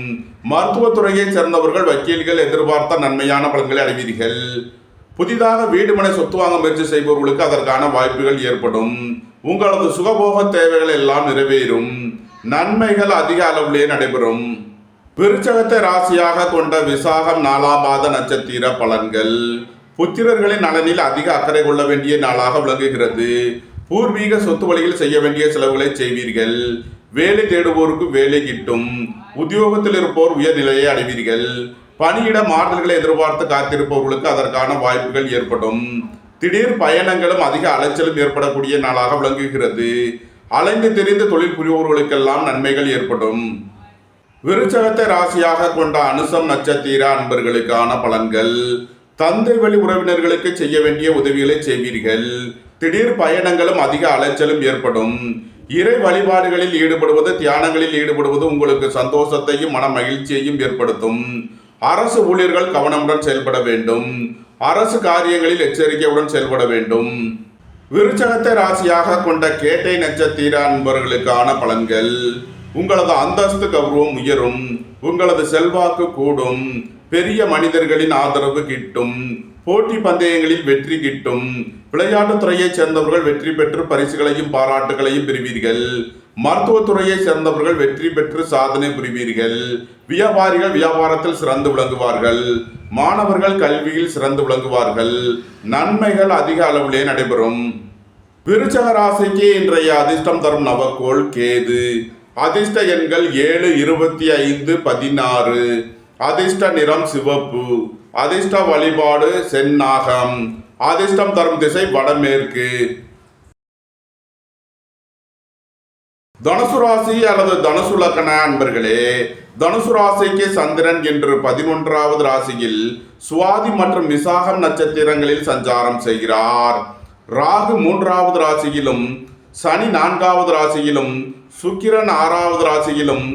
மருத்துவத்துறையை சேர்ந்தவர்கள், வக்கீல்கள் எதிர்பார்த்த நன்மையான பலன்களை அடைவீர்கள். புதிதாக வீடு மனை சொத்து வாங்க முயற்சி செய்பவர்களுக்கு அதற்கான வாய்ப்புகள் ஏற்படும். உங்களது சுகபோக தேவைகள் எல்லாம் நிறைவேறும். நன்மைகள் அதிக அளவிலே நடைபெறும். விருச்சகத்தை ராசியாக கொண்ட விசாகம் 4ஆம் பாத நட்சத்திர பலன்கள். புத்திரர்களின் நலனில் அதிக அக்கறை கொள்ள வேண்டிய நாளாக விளங்குகிறது. பூர்வீக சொத்து வழியில் செய்ய வேண்டிய செலவுகளை செய்வீர்கள். வேலை தேடுவோருக்கு வேலை கிட்டும். உத்தியோகத்தில் இருப்போர் உயர்நிலையை அடைவீர்கள். பணியிட மாறுதல்களை எதிர்பார்த்து காத்திருப்பவர்களுக்கு அதற்கான வாய்ப்புகள் ஏற்படும். திடீர் பயணங்களும் அதிக அலைச்சலும் ஏற்படக்கூடிய நாளாக விளங்குகிறது. அலைந்து தெரிந்து தொழில் புரிபவர்களுக்கெல்லாம் நன்மைகள் ஏற்படும். விருச்சகத்தை ராசியாக கொண்ட அனுசம் நட்சத்திர அன்பர்களுக்கான பலன்கள். தந்தை வழி உறவினர்களுக்கு செய்ய வேண்டிய உதவிகளை செய்வீர்கள். திடீர் பயணங்களும் அதிக அலைச்சலும் ஏற்படும். இறை வழிபாடுகளில் ஈடுபடுவது, தியானங்களில் ஈடுபடுவது உங்களுக்கு சந்தோஷத்தையும் மன மகிழ்ச்சியையும் ஏற்படுத்தும். அரசு ஊழியர்கள் கவனமுடன் செயல்பட வேண்டும். அரசு காரியங்களில் எச்சரிக்கையுடன் செயல்பட வேண்டும். விருச்சகத்தை ராசியாக கொண்ட கேட்டை நட்சத்திர அன்பர்களுக்கான பலன்கள். உங்களது அந்தஸ்து கௌரவம் உயரும். உங்களது செல்வாக்கு கூடும். பெரிய மனிதர்களின் ஆதரவு கிட்டும். போட்டி பந்தயங்களில் வெற்றி கிட்டும். விளையாட்டுத் துறையை சேர்ந்தவர்கள் வெற்றி பெற்று பரிசுகளையும் பாராட்டுகளையும் பெறுவீர்கள். மருத்துவத்துறையை சேர்ந்தவர்கள் வெற்றி பெற்று சாதனை புரிவீர்கள். வியாபாரிகள் வியாபாரத்தில் சிறந்து விளங்குவார்கள். மாணவர்கள் கல்வியில் சிறந்து விளங்குவார்கள். நன்மைகள் அதிக அளவிலே நடைபெறும். விருச்சக ராசிக்கு இன்றைய அதிர்ஷ்டம் தரும் நவக்கோள் கேது. அதிர்ஷ்ட எண்கள் 7, 25, 16. அதிர்ஷ்ட நிறம் சிவப்பு. அதிர்ஷ்ட வழிபாடு செந்நாகம். அதிர்ஷ்டம் தரும் திசை வடமேற்கு. தனுசு ராசி அல்லது தனுசு லக்ன அன்பர்களே, தனுசு ராசிக்கு சந்திரன் இன்று 11வது ராசியில் சுவாதி மற்றும் விசாகம் நட்சத்திரங்களில் சஞ்சாரம் செய்கிறார். ராகு 3வது ராசியிலும், சனி 4வது ராசியிலும், சுக்கிரன் 6வது ராசியிலும்,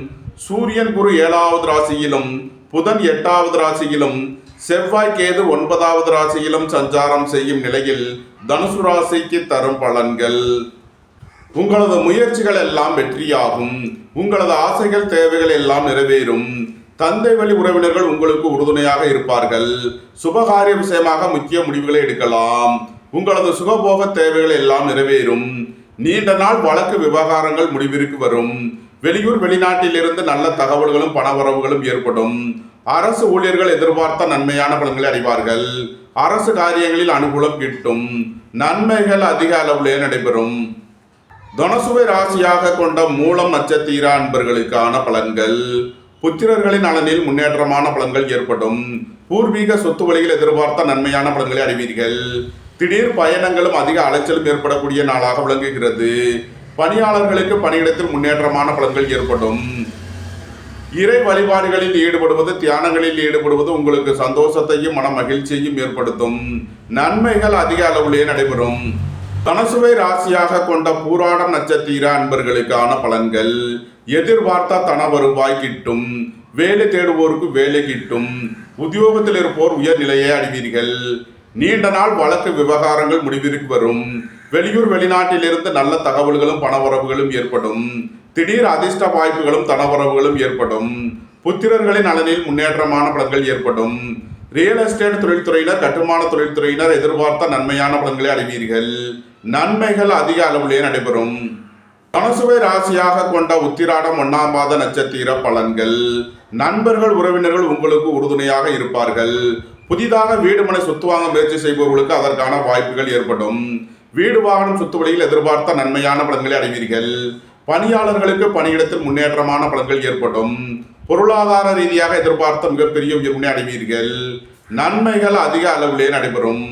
சூரியன் குரு 7வது ராசியிலும், புதன் 8வது ராசியிலும், செவ்வாய் கேது 9வது ராசியிலும் சஞ்சாரம் செய்யும் நிலையில் தனுசு ராசிக்கு தரும் பலன்கள். உங்களது முயற்சிகள் எல்லாம் வெற்றியாகும். உங்களது ஆசைகள் தேவைகள் எல்லாம் நிறைவேறும். தந்தை வழி உறவினர்கள் உங்களுக்கு உறுதுணையாக இருப்பார்கள். சுபகாரிய விஷயமாக முக்கிய முடிவுகளை எடுக்கலாம். உங்களது சுகபோக தேவைகள் எல்லாம் நிறைவேறும். நீண்ட நாள் வழக்கு விவகாரங்கள் முடிவிற்கு வரும். வெளியூர் வெளிநாட்டில் இருந்து நல்ல தகவல்களும் பணவரவுகளும் ஏற்படும். அரசு ஊழியர்கள் எதிர்பார்த்த நன்மையான பலன்களை அடைவார்கள். அரசு காரியங்களில் அனுகூலம் கிட்டும். நன்மைகள் அதிக அளவிலே நடைபெறும். தனுசுவை ராசியாக கொண்ட மூலம் நட்சத்திர அன்பர்களுக்கான பலன்கள். புத்திரர்களின் நலனில் முன்னேற்றமான பலன்கள் ஏற்படும். பூர்வீக சொத்து வழியில் எதிர்பார்த்த நன்மையான பலன்களை அடைவீர்கள். திடீர் பயணங்களும் அதிக அலைச்சலும் ஏற்படக்கூடிய நாளாக விளங்குகிறது. பணியாளர்களுக்கு பணியிடத்தில் முன்னேற்றமான பலன்கள் ஏற்படும். இறை வழிபாடுகளில் ஈடுபடுவது, தியானங்களில் ஈடுபடுவது உங்களுக்கு சந்தோஷத்தையும் மன மகிழ்ச்சியையும் ஏற்படுத்தும். நன்மைகள் அதிக அளவிலே நடைபெறும். தனுசுவை ராசியாக கொண்ட பூராடம் நட்சத்திர அன்பர்களுக்கான பலன்கள். எதிர்பார்த்த தன வருவாய் கிட்டும். வேலை தேடுவோருக்கு வேலை கிட்டும். உத்தியோகத்தில் இருப்போர் உயர்நிலையை அடைவீர்கள். நீண்ட நாள் வழக்கு விவகாரங்கள் முடிவிற்கு வரும். வெளியூர் வெளிநாட்டிலிருந்து நல்ல தகவல்களும் பணவரவுகளும் ஏற்படும். திடீர் அதிர்ஷ்ட வாய்ப்புகளும் தனவரவுகளும் ஏற்படும். புத்திரர்களின் நலனில் முன்னேற்றமான பலன்கள் ஏற்படும். ரியல் எஸ்டேட் தொழில்துறையினர், கட்டுமான தொழில்துறையினர் எதிர்பார்த்த நன்மையான பலன்களை அடைவீர்கள். நன்மைகள் அதிக அளவிலே நடைபெறும். தனுசுவை ராசியாக கொண்ட உத்திராடம் 1ஆம் பாத நட்சத்திர பலன்கள். நண்பர்கள், உறவினர்கள் உங்களுக்கு உறுதுணையாக இருப்பார்கள். புதிதாக வீடு மனை சொத்து வாங்க முயற்சி செய்பவர்களுக்கு அதற்கான வாய்ப்புகள் ஏற்படும். வீடு வாகனம் சொத்து வழியில் எதிர்பார்த்த நன்மையான பலன்களை அடைவீர்கள். பணியாளர்களுக்கு பணியிடத்தில் முன்னேற்றமான பலன்கள் ஏற்படும். பொருளாதார ரீதியாக எதிர்பார்த்த மிகப்பெரிய உயர்வினை அடைவீர்கள். நன்மைகள் அதிக அளவிலே நடைபெறும்.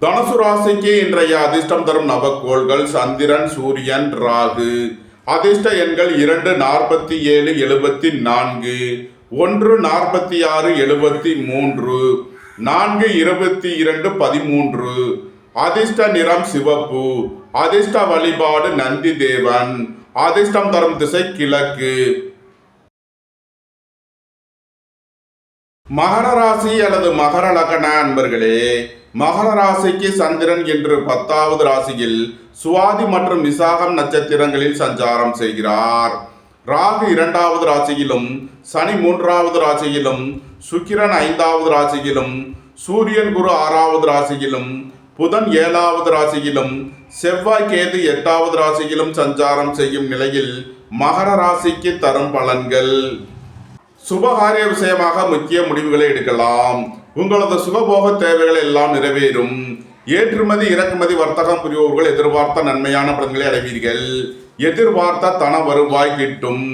தனுசு ராசிக்கு இன்றைய அதிர்ஷ்டம் தரும் நவக்கோள்கள் சந்திரன், சூரியன், ராகு. அதிர்ஷ்ட எண்கள் 2, 47, 74, 1, 46, 73, 4, 22, 13. அதிர்ஷ்ட நிறம் சிவப்பு. அதிர்ஷ்ட வழிபாடு நந்தி தேவன். அதிர்ஷ்டம் தரும் திசை கிழக்கு. மகர ராசி அல்லது மகர லக்ன அன்பர்களே, மகர ராசிக்கு சந்திரன் இன்று 10வது ராசியில் சுவாதி மற்றும் விசாகம் நட்சத்திரங்களில் சஞ்சாரம் செய்கிறார். ராகு 2வது ராசியிலும், சனி 3வது ராசியிலும், சுக்கிரன் 5வது ராசியிலும், சூரியன் குரு 6வது ராசியிலும், புதன் 7வது ராசியிலும், செவ்வாய் கேது 8வது ராசியிலும் சஞ்சாரம் செய்யும் நிலையில் மகர ராசிக்கு தரும் பலன்கள். சுபகாரிய விஷயமாக முக்கிய முடிவுகளை எடுக்கலாம். உங்களது சுகபோக தேவைகள் எல்லாம் நிறைவேறும். ஏற்றுமதி இறக்குமதி வர்த்தகம் புரிவோர்கள் எதிர்பார்த்த நன்மையான பலன்களை அடைவீர்கள். எதிர்பார்த்த தன வருவாய் கிட்டும்.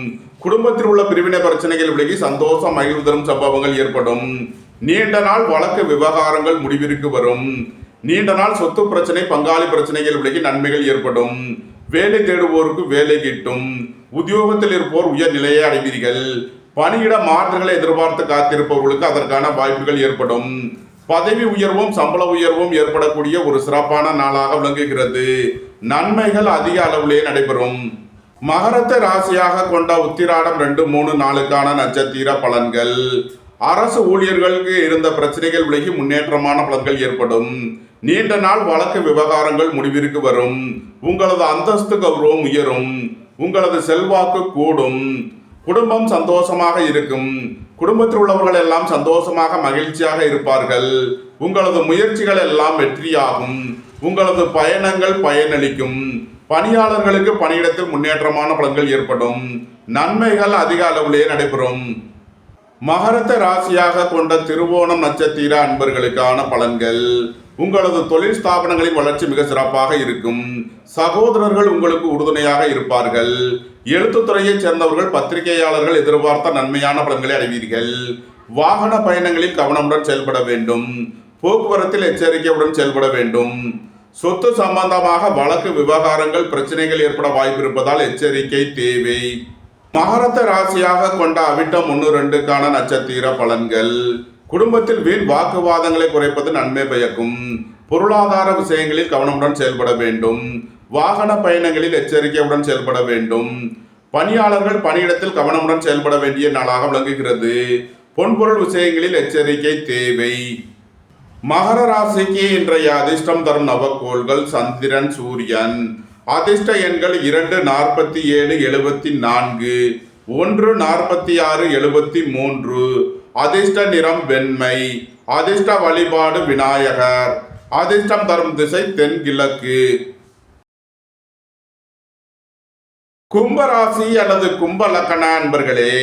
குடும்பத்தில் உள்ள பிரிவினை பிரச்சனைகள் விலகி சந்தோஷம் மகிழ்வு தரும் சம்பவங்கள் ஏற்படும். நீண்ட நாள் வழக்கு விவகாரங்கள் முடிவிற்கு வரும். நீண்ட நாள் சொத்து பிரச்சனை, பங்காளி பிரச்சனைகள் விலகி நன்மைகள் ஏற்படும். வேலை தேடுவோருக்கு வேலை கிட்டும். உத்தியோகத்தில் இருப்போர் உயர் நிலையை அடைவீர்கள். பணியிட மாற்றங்களை எதிர்பார்த்து காத்திருப்பவர்களுக்கு அதற்கான வாய்ப்புகள் ஏற்படும். பதவி உயர்வும் சம்பள உயர்வும் ஏற்படக்கூடிய ஒரு சிறப்பான நாளாக விளங்குகிறது. நன்மைகள் அதிக அளவிலே நடைபெறும். மகரத்தை ராசியாக கொண்ட உத்திராடம் 2, 3, 4க்கான நட்சத்திர பலன்கள். அரசு ஊழியர்களுக்கு இருந்த பிரச்சனைகள் விலகி முன்னேற்றமான பலன்கள் ஏற்படும். நீண்ட நாள் வழக்கு விவகாரங்கள் முடிவிற்கு வரும். உங்களது அந்தஸ்து கௌரவம் உயரும். உங்களது செல்வாக்கு கூடும். குடும்பம் சந்தோஷமாக இருக்கும். குடும்பத்தில் உள்ளவர்கள் எல்லாம் சந்தோஷமாக மகிழ்ச்சியாக இருப்பார்கள். உங்களது முயற்சிகள் எல்லாம் வெற்றியாகும். உங்களது பயணங்கள் பயனளிக்கும். பணியாளர்களுக்கு பணியிடத்தில் முன்னேற்றமான பலன்கள் ஏற்படும். நன்மைகள் அதிக அளவிலே நடைபெறும். மகரத்தை ராசியாக கொண்ட திருவோணம் நட்சத்திர அன்பர்களுக்கான பலன்கள். உங்களது தொழில் ஸ்தாபனங்களின் வளர்ச்சி மிக சிறப்பாக இருக்கும். சகோதரர்கள் உங்களுக்கு உறுதுணையாக இருப்பார்கள். எழுத்துத்துறையைச் சேர்ந்தவர்கள், பத்திரிகையாளர்கள் எதிர்பார்த்த நன்மையான பலன்களை அடைவீர்கள். வாகன பயணங்களில் கவனமுடன் செயல்பட வேண்டும். போக்குவரத்தில் எச்சரிக்கையுடன் செயல்பட வேண்டும். சொத்து சம்பந்தமாக வழக்கு விவகாரங்கள் பிரச்சனைகள் ஏற்பட வாய்ப்பு இருப்பதால் எச்சரிக்கை தேவை. மகரத்தை ராசியாக கொண்ட அவிட்டம் 1, 2க்கான நட்சத்திர பலன்கள். குடும்பத்தில் வீண் வாக்குவாதங்களை குறைப்பது நன்மை பயக்கும். பொருளாதார விஷயங்களில் கவனமுடன் செயல்பட வேண்டும். வாகன பயணங்களில் எச்சரிக்கையுடன் செயல்பட வேண்டும். பணியாளர்கள் பணியிடத்தில் கவனமுடன் செயல்பட வேண்டிய நாளாக விளங்குகிறது. பொன்பொருள் விஷயங்களில் எச்சரிக்கை தேவை. மகர ராசிக்கு இன்றைய அதிர்ஷ்டம் தரும் நவக்கோள்கள் சந்திரன், சூரியன். அதிர்ஷ்ட எண்கள் 2, 47, 74, 1, 46, 73. அதிர்ஷ்ட நிறம் வெண்மை. அதிர்ஷ்ட வழிபாடு விநாயகர். அதிர்ஷ்டம் தரும் திசை தென்கிழக்கு. கும்பராசி அல்லது கும்ப லக்ன அன்பர்களே,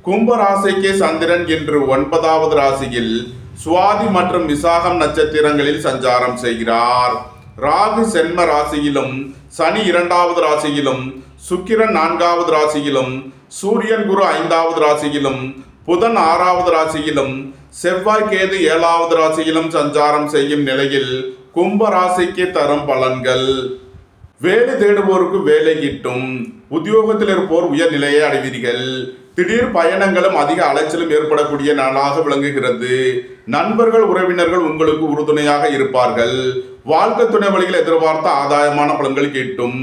கும்பராசிக்கு சந்திரன் இன்று 9வது ராசியில் சுவாதி மற்றும் விசாகம் நட்சத்திரங்களில் சஞ்சாரம் செய்கிறார். ராகு சென்ம ராசியிலும், சனி 2வது ராசியிலும், சுக்கிரன் 4வது ராசியிலும், சூரியன் குரு 5வது ராசியிலும், புதன் 6வது ராசியிலும், செவ்வாய் கேது 7வது ராசியிலும் சஞ்சாரம் செய்யும் நிலையில் கும்ப ராசிக்கு தரும் பலன்கள். வேலை தேடுவோருக்கு வேலை கிட்டும். உத்தியோகத்தில் இருப்போர் உயர் நிலையை அடைவீர்கள். திடீர் பயணங்களும் அதிக அலைச்சலும் ஏற்படக்கூடிய நாளாக விளங்குகிறது. நண்பர்கள் உறவினர்கள் உங்களுக்கு உறுதுணையாக இருப்பார்கள். வாழ்க்கை துணை வழியில் எதிர்பார்த்த ஆதாயமான பலன்கள் கிட்டும்.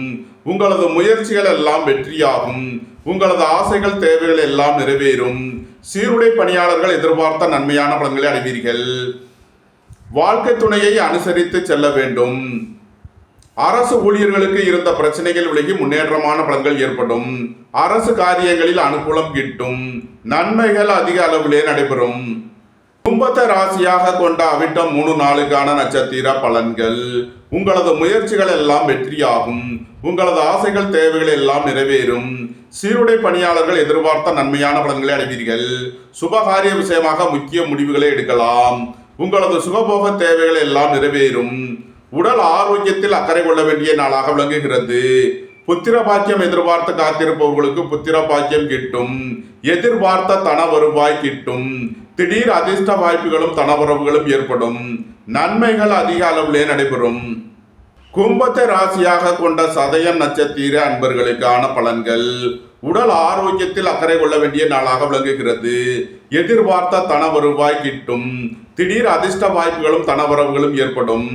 உங்களது முயற்சிகள் எல்லாம் வெற்றியாகும். உங்களது ஆசைகள் தேவைகள் எல்லாம் நிறைவேறும். சீருடை பணியாளர்கள் எதிர்பார்த்த நன்மையான பலன்களை அடைவீர்கள். வாழ்க்கை துணையை அனுசரித்து செல்ல வேண்டும். அரசு ஊழியர்களுக்கு இருந்த பிரச்சனைகள் விலகி முன்னேற்றமான பலன்கள் ஏற்படும். அரசு காரியங்களில் அனுகூலம் கிட்டும். நன்மைகள் அதிக அளவிலே நடைபெறும். கும்பத்தை ராசியாக கொண்ட அவிட்டம் 3 நாளுக்கான நட்சத்திர பலன்கள். உங்களது முயற்சிகள் எல்லாம் வெற்றியாகும். உங்களது ஆசைகள் தேவைகள் எல்லாம் நிறைவேறும். சீருடை பணியாளர்கள் எதிர்பார்த்த நன்மையான பலன்களை அடைவீர்கள். சுபகாரிய விஷயமாக முக்கிய முடிவுகளை எடுக்கலாம். உங்களது சுகபோக தேவைகள் எல்லாம் நிறைவேறும். உடல் ஆரோக்கியத்தில் அக்கறை கொள்ள வேண்டிய நாளாக விளங்குகிறது. புத்திர பாக்கியம் எதிர்பார்த்து காத்திருப்பவர்களுக்கு புத்திர பாக்கியம் கிட்டும். எதிர்பார்த்த தன வருவாய் கிட்டும். திடீர் அதிர்ஷ்ட வாய்ப்புகளும் தனவரவுகளும் ஏற்படும். நன்மைகள் அதிக அளவிலே நடைபெறும். கும்பத்தை ராசியாக கொண்ட சதயம் நட்சத்திர அன்பர்களுக்கான பலன்கள். உடல் ஆரோக்கியத்தில் அக்கறை கொள்ள வேண்டிய நாளாக விளங்குகிறது. எதிர்பார்த்த தன வருவாய் கிட்டும். திடீர் அதிர்ஷ்ட வாய்ப்புகளும் தனவரவுகளும் ஏற்படும்.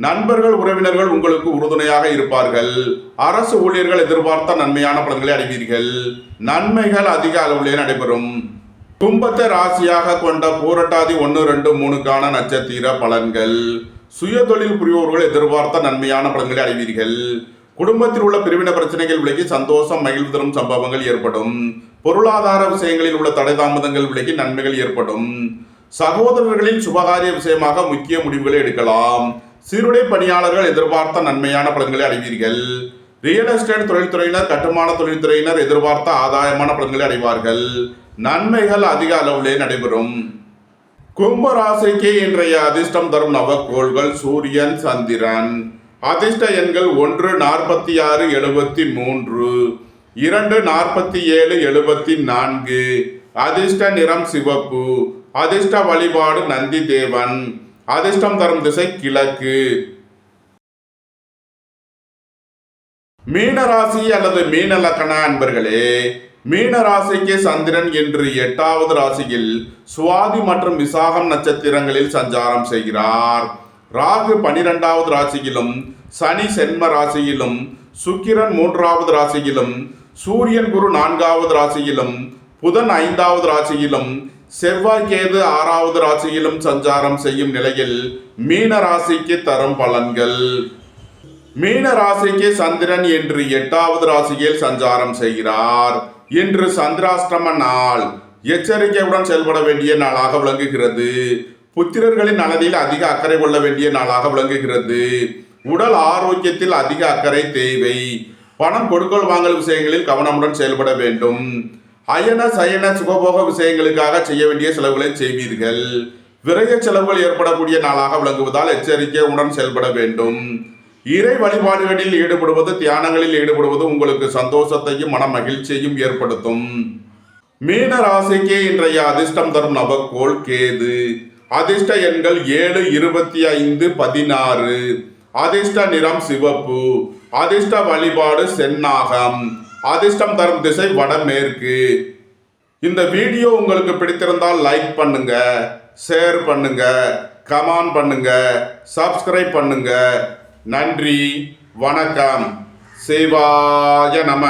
நண்பர்கள் உறவினர்கள் உங்களுக்கு உறுதுணையாக இருப்பார்கள். அரசு ஊழியர்கள் எதிர்பார்த்த நன்மையான பலன்களை அடைவீர்கள். நன்மைகள் அதிக அளவிலே நடைபெறும். கும்பத்தை ராசியாக கொண்ட பூரட்டாதி 1, 2, 3க்கான நட்சத்திர பலன்கள். சுய தொழில் புரிவோர்கள் எதிர்பார்த்த நன்மையான பலன்களை அடைவீர்கள். குடும்பத்தில் உள்ள பிரிவின பிரச்சனைகள் விலகி சந்தோஷம் மகிழ்வு தரும் சம்பவங்கள் ஏற்படும். பொருளாதார விஷயங்களில் உள்ள தடை தாமதங்கள் விலகி நன்மைகள் ஏற்படும். சகோதரர்களின் சுபகாரிய விஷயமாக முக்கிய முடிவுகளை எடுக்கலாம். சீருடை பணியாளர்கள் எதிர்பார்த்த நன்மையான பலன்களை அடைவீர்கள். ரியல் எஸ்டேட் தொழில்துறையினர், கட்டுமான தொழில்துறையினர் எதிர்பார்த்த ஆதாயமான பலன்களை அடைவார்கள். நன்மைகள் அதிக அளவிலே நடைபெறும். கும்ப ராசிக்கு இன்றைய அதிர்ஷ்டம் தரும் நவக்கோள்கள் சூரியன், சந்திரன். அதிர்ஷ்ட எண்கள் 1, 46, 73, 2, 47, 74. அதிர்ஷ்ட நிறம் சிவப்பு. அதிர்ஷ்ட வழிபாடு நந்தி தேவன். அதிர்ஷ்டம் தரும் திசை கிழக்கு. மீனராசி அல்லது மீன லக்கண அன்பர்களே, மீன ராசிக்கு சந்திரன் என்று 8வது ராசியில் சுவாதி மற்றும் விசாகம் நட்சத்திரங்களில் சஞ்சாரம் செய்கிறார். ராகு 12வது ராசியிலும், சனி சென்ம ராசியிலும், சுக்கிரன் 3வது ராசியிலும், சூரியன் குரு 4வது ராசியிலும், புதன் 5வது ராசியிலும், செவ்வாய் கேது 6வது ராசியிலும் சஞ்சாரம் செய்யும் நிலையில் மீன ராசிக்கு தரும் பலன்கள். மீன ராசிக்கு சந்திரன் என்று 8வது ராசியில் சஞ்சாரம் செய்கிறார். இன்று சந்திராஷ்டம நாள். எச்சரிக்கையுடன் செயல்பட வேண்டிய நாளாக விளங்குகிறது. புத்திரர்களின் நலனில் அதிக அக்கறை கொள்ள வேண்டிய நாளாக விளங்குகிறது. உடல் ஆரோக்கியத்தில் அதிக அக்கறை தேவை. பணம் கொடுக்கல் வாங்கல் விஷயங்களில் கவனமுடன் செயல்பட வேண்டும். அயன சயன சுகபோக விஷயங்களுக்காக செய்ய வேண்டிய செலவுகளை செய்வீர்கள். விரைய செலவுகள் ஏற்படக்கூடிய நாளாக விளங்குவதால் எச்சரிக்கையுடன் செயல்பட வேண்டும். இறை வழிபாடுகளில் ஈடுபடுவது, தியானங்களில் ஈடுபடுவது உங்களுக்கு சந்தோஷத்தையும் மன மகிழ்ச்சியையும் ஏற்படுத்தும். மீன ராசிக்கு இன்றைய அதிர்ஷ்டம் தரும் நவக்கோள் கேது. அதிர்ஷ்ட எண்கள் 7, 25, 16. அதிர்ஷ்ட நிறம் சிவப்பு. அதிர்ஷ்ட வழிபாடு செந்நாகம். அதிர்ஷ்டம் தரும் திசை வடமேற்கு. இந்த வீடியோ உங்களுக்கு பிடித்திருந்தால் லைக் பண்ணுங்க, ஷேர் பண்ணுங்க, கமெண்ட் பண்ணுங்க, சப்ஸ்கிரைப் பண்ணுங்க. நன்றி, வணக்கம். சிவாய நம.